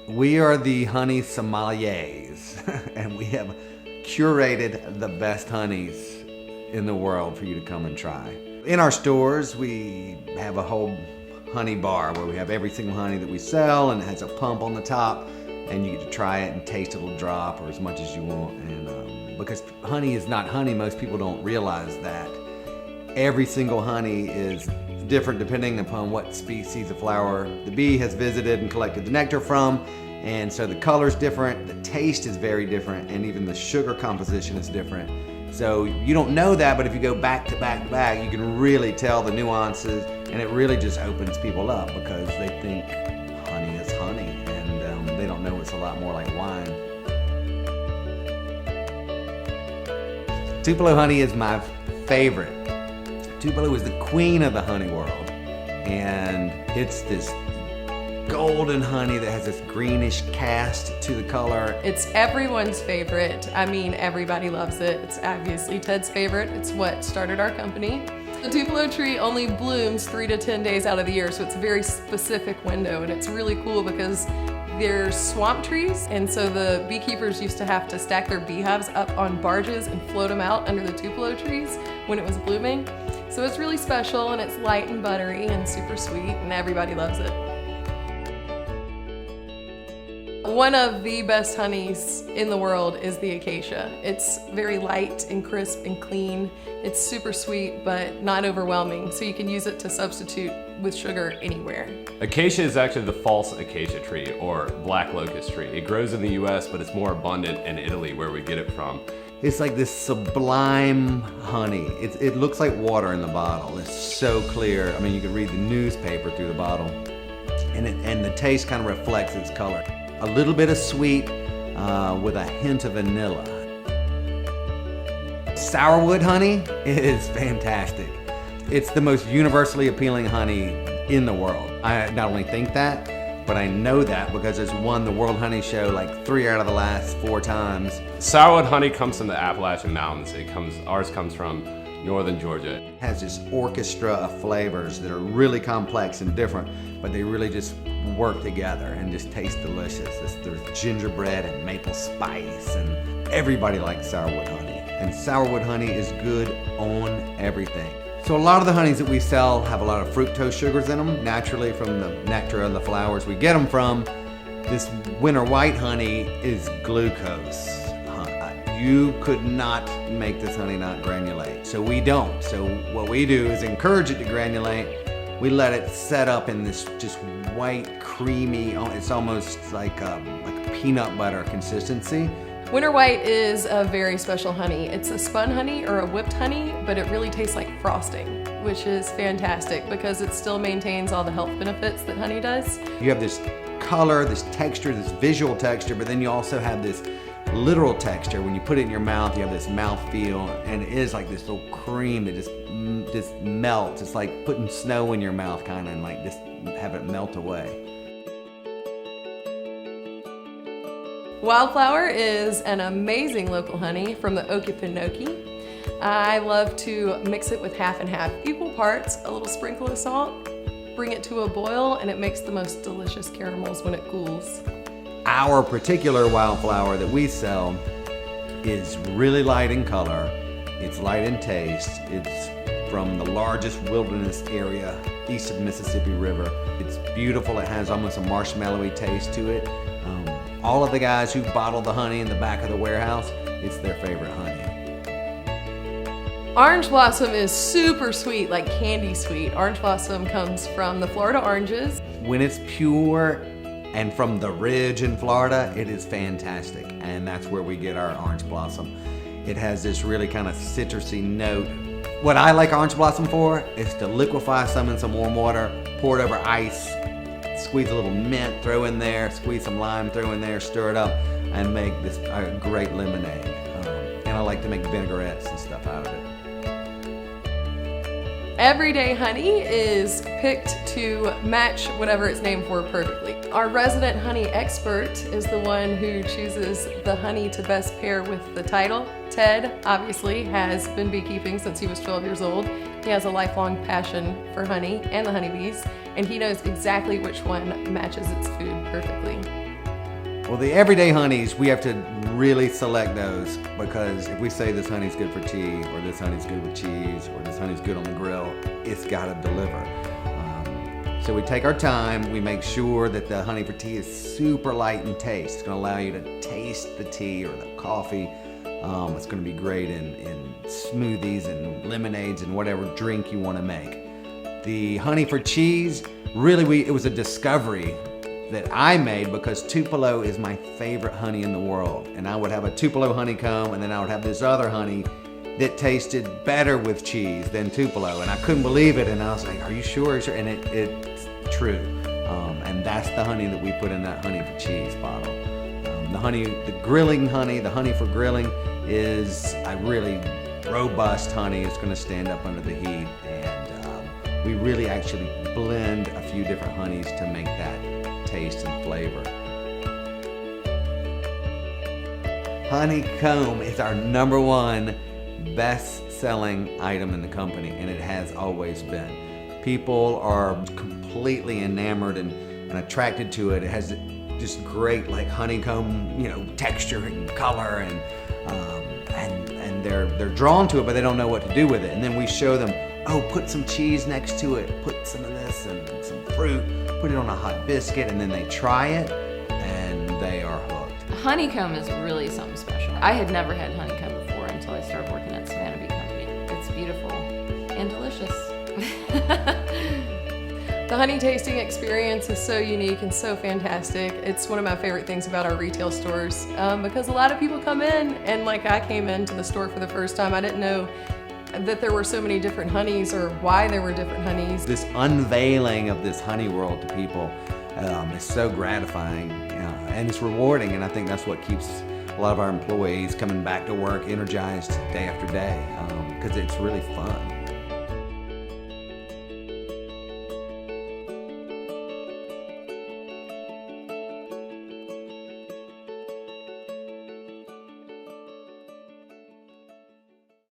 We are the honey sommeliers, and we have curated the best honeys in the world for you to come and try. In our stores, we have a whole honey bar where we have every single honey that we sell, and it has a pump on the top, and you get to try it and taste a little drop or as much as you want. And because honey is not honey, most people don't realize that. Every single honey is different depending upon what species of flower the bee has visited and collected the nectar from. And so the color's different, the taste is very different, and even the sugar composition is different. So you don't know that, but if you go back to back to back, you can really tell the nuances, and it really just opens people up because they think honey is honey, and they don't know it's a lot more like wine. Tupelo honey is my favorite. Tupelo is the queen of the honey world, and it's this golden honey that has this greenish cast to the color. It's everyone's favorite. I mean, everybody loves it. It's obviously Ted's favorite. It's what started our company. The Tupelo tree only blooms 3 to 10 days out of the year, so it's a very specific window, and it's really cool because they're swamp trees, and so the beekeepers used to have to stack their beehives up on barges and float them out under the Tupelo trees when it was blooming. So it's really special, and it's light and buttery and super sweet, and everybody loves it. One of the best honeys in the world is the Acacia. It's very light and crisp and clean. It's super sweet, but not overwhelming, so you can use it to substitute with sugar anywhere. Acacia is actually the false acacia tree, or black locust tree. It grows in the US, but it's more abundant in Italy, where we get it from. It's like this sublime honey. It looks like water in the bottle. It's so clear. I mean, you can read the newspaper through the bottle, and the taste kind of reflects its color. A little bit of sweet with a hint of vanilla. Sourwood honey is fantastic. It's the most universally appealing honey in the world. I not only think that, but I know that because it's won the World Honey Show like 3 out of the last 4 times. Sourwood honey comes from the Appalachian Mountains. Ours comes from northern Georgia. It has this orchestra of flavors that are really complex and different, but they really just work together and just taste delicious. There's gingerbread and maple spice, and everybody likes sourwood honey. And sourwood honey is good on everything. So a lot of the honeys that we sell have a lot of fructose sugars in them, naturally from the nectar of the flowers we get them from. This winter white honey is glucose. You could not make this honey not granulate, so we don't. So what we do is encourage it to granulate. We let it set up in this just white, creamy, it's almost like a peanut butter consistency. Winter white is a very special honey. It's a spun honey or a whipped honey, but it really tastes like frosting, which is fantastic because it still maintains all the health benefits that honey does. You have this color, this texture, this visual texture, but then you also have this literal texture. When you put it in your mouth, you have this mouth feel, and it is like this little cream that just melts. It's like putting snow in your mouth, kind of, and like just have it melt away. Wildflower is an amazing local honey from the Okefenokee. I love to mix it with half and half equal parts, a little sprinkle of salt, bring it to a boil, and it makes the most delicious caramels when it cools. Our particular wildflower that we sell is really light in color, it's light in taste, it's from the largest wilderness area east of the Mississippi River. It's beautiful, it has almost a marshmallowy taste to it. All of the guys who bottle the honey in the back of the warehouse, it's their favorite honey. Orange blossom is super sweet, like candy sweet. Orange blossom comes from the Florida oranges. When it's pure and from the ridge in Florida, it is fantastic, and that's where we get our orange blossom. It has this really kind of citrusy note. What I like orange blossom for is to liquefy some in some warm water, pour it over ice, squeeze a little mint, throw in there, squeeze some lime, throw in there, stir it up, and make this a great lemonade. And I like to make vinaigrettes and stuff out of it. Everyday honey is picked to match whatever it's named for perfectly. Our resident honey expert is the one who chooses the honey to best pair with the title. Ted, obviously, has been beekeeping since he was 12 years old. He has a lifelong passion for honey and the honeybees, and he knows exactly which one matches its food perfectly. Well, the everyday honeys, we have to really select those, because if we say this honey's good for tea, or this honey's good with cheese, or this honey's good on the grill, it's got to deliver. So we take our time, we make sure that the honey for tea is super light in taste. It's going to allow you to taste the tea or the coffee. It's going to be great in smoothies and lemonades and whatever drink you want to make. The honey for cheese, really, it was a discovery that I made, because Tupelo is my favorite honey in the world. And I would have a Tupelo honeycomb, and then I would have this other honey that tasted better with cheese than Tupelo. And I couldn't believe it, and I was like, are you sure? And it's true. And that's the honey that we put in that honey for cheese bottle. The grilling honey, the honey for grilling, is a really robust honey. It's going to stand up under the heat, and we really actually blend a few different honeys to make that taste and flavor. Honeycomb is our #1 best-selling item in the company, and it has always been. People are completely enamored and attracted to it. It has just great, like, honeycomb, texture and color, and they're drawn to it, but they don't know what to do with it. And then we show them, oh, put some cheese next to it, put some of this and some fruit, put it on a hot biscuit, and then they try it, and they are hooked. Honeycomb is really something special. I had never had honeycomb before until I started working at Savannah Bee Company. It's beautiful and delicious. The honey tasting experience is so unique and so fantastic. It's one of my favorite things about our retail stores, because a lot of people come in, and like I came into the store for the first time, I didn't know that there were so many different honeys or why there were different honeys. This unveiling of this honey world to people is so gratifying, and it's rewarding, and I think that's what keeps a lot of our employees coming back to work energized day after day, because it's really fun.